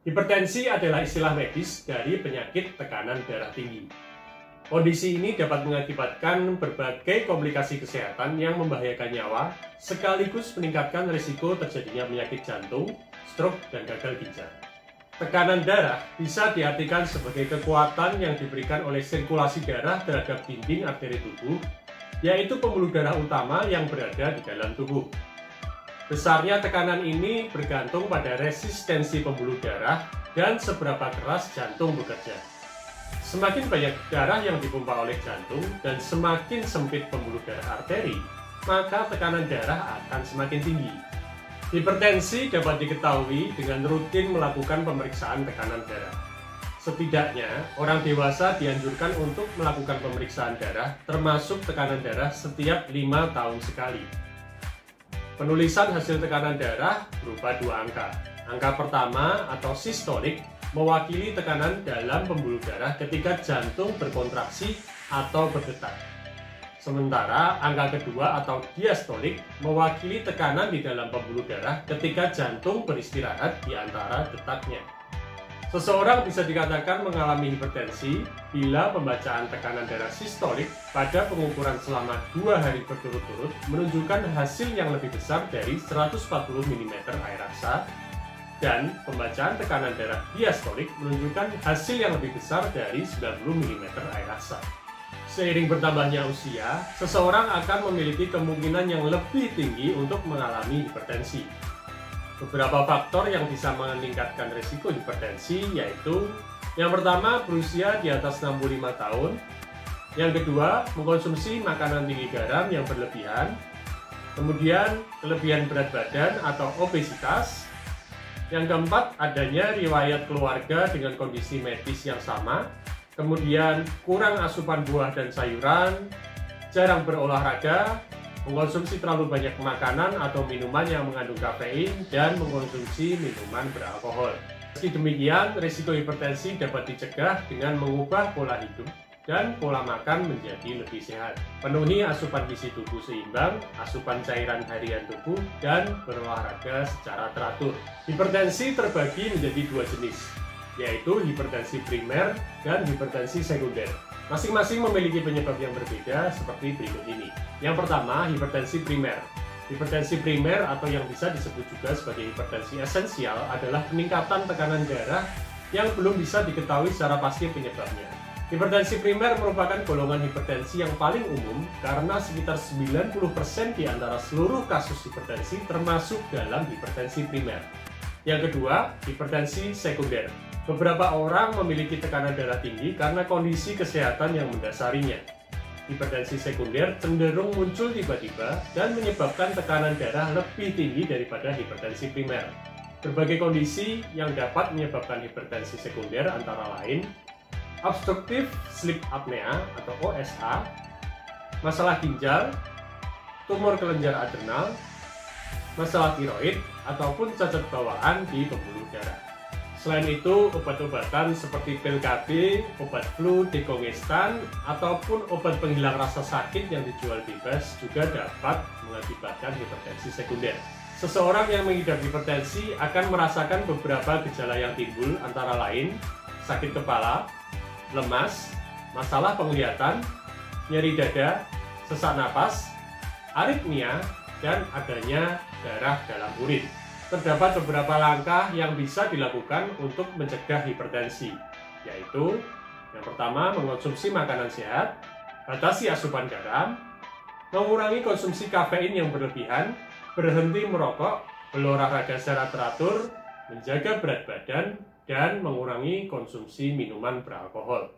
Hipertensi adalah istilah medis dari penyakit tekanan darah tinggi. Kondisi ini dapat mengakibatkan berbagai komplikasi kesehatan yang membahayakan nyawa, sekaligus meningkatkan risiko terjadinya penyakit jantung, stroke, dan gagal ginjal. Tekanan darah bisa diartikan sebagai kekuatan yang diberikan oleh sirkulasi darah terhadap dinding arteri tubuh, yaitu pembuluh darah utama yang berada di dalam tubuh. Besarnya tekanan ini bergantung pada resistensi pembuluh darah dan seberapa keras jantung bekerja. Semakin banyak darah yang dipompa oleh jantung dan semakin sempit pembuluh darah arteri, maka tekanan darah akan semakin tinggi. Hipertensi dapat diketahui dengan rutin melakukan pemeriksaan tekanan darah. Setidaknya, orang dewasa dianjurkan untuk melakukan pemeriksaan darah termasuk tekanan darah setiap 5 tahun sekali. Penulisan hasil tekanan darah berupa dua angka. Angka pertama atau sistolik mewakili tekanan dalam pembuluh darah ketika jantung berkontraksi atau berdetak. Sementara angka kedua atau diastolik mewakili tekanan di dalam pembuluh darah ketika jantung beristirahat di antara detaknya. Seseorang bisa dikatakan mengalami hipertensi bila pembacaan tekanan darah sistolik pada pengukuran selama 2 hari berturut-turut menunjukkan hasil yang lebih besar dari 140 mm air aksa, dan pembacaan tekanan darah diastolik menunjukkan hasil yang lebih besar dari 90 mm air aksa. Seiring bertambahnya usia, seseorang akan memiliki kemungkinan yang lebih tinggi untuk mengalami hipertensi. Beberapa faktor yang bisa meningkatkan risiko hipertensi yaitu: yang pertama, berusia di atas 65 tahun. Yang kedua, mengkonsumsi makanan tinggi garam yang berlebihan. Kemudian, kelebihan berat badan atau obesitas. Yang keempat, adanya riwayat keluarga dengan kondisi medis yang sama. Kemudian, kurang asupan buah dan sayuran, jarang berolahraga, mengkonsumsi terlalu banyak makanan atau minuman yang mengandung kafein, dan mengkonsumsi minuman beralkohol. Meski demikian, risiko hipertensi dapat dicegah dengan mengubah pola hidup dan pola makan menjadi lebih sehat. Penuhi asupan gizi tubuh seimbang, asupan cairan harian tubuh, dan berolahraga secara teratur. Hipertensi terbagi menjadi dua jenis, yaitu hipertensi primer dan hipertensi sekunder. Masing-masing memiliki penyebab yang berbeda seperti berikut ini. Yang pertama, hipertensi primer. Hipertensi primer atau yang bisa disebut juga sebagai hipertensi esensial adalah peningkatan tekanan darah yang belum bisa diketahui secara pasti penyebabnya. Hipertensi primer merupakan golongan hipertensi yang paling umum karena sekitar 90% di antara seluruh kasus hipertensi termasuk dalam hipertensi primer. Yang kedua, hipertensi sekunder. Beberapa orang memiliki tekanan darah tinggi karena kondisi kesehatan yang mendasarinya. Hipertensi sekunder cenderung muncul tiba-tiba dan menyebabkan tekanan darah lebih tinggi daripada hipertensi primer. Berbagai kondisi yang dapat menyebabkan hipertensi sekunder antara lain obstructive sleep apnea atau OSA, masalah ginjal, tumor kelenjar adrenal, masalah tiroid, ataupun cacat bawaan di pembuluh darah. Selain itu, obat-obatan seperti pil KB, obat flu, dekongestan, ataupun obat penghilang rasa sakit yang dijual bebas juga dapat mengakibatkan hipertensi sekunder. Seseorang yang mengidap hipertensi akan merasakan beberapa gejala yang timbul antara lain sakit kepala, lemas, masalah penglihatan, nyeri dada, sesak napas, aritmia, dan adanya darah dalam urin. Terdapat beberapa langkah yang bisa dilakukan untuk mencegah hipertensi, yaitu yang pertama, mengonsumsi makanan sehat, batasi asupan garam, mengurangi konsumsi kafein yang berlebihan, berhenti merokok, berolahraga secara teratur, menjaga berat badan, dan mengurangi konsumsi minuman beralkohol.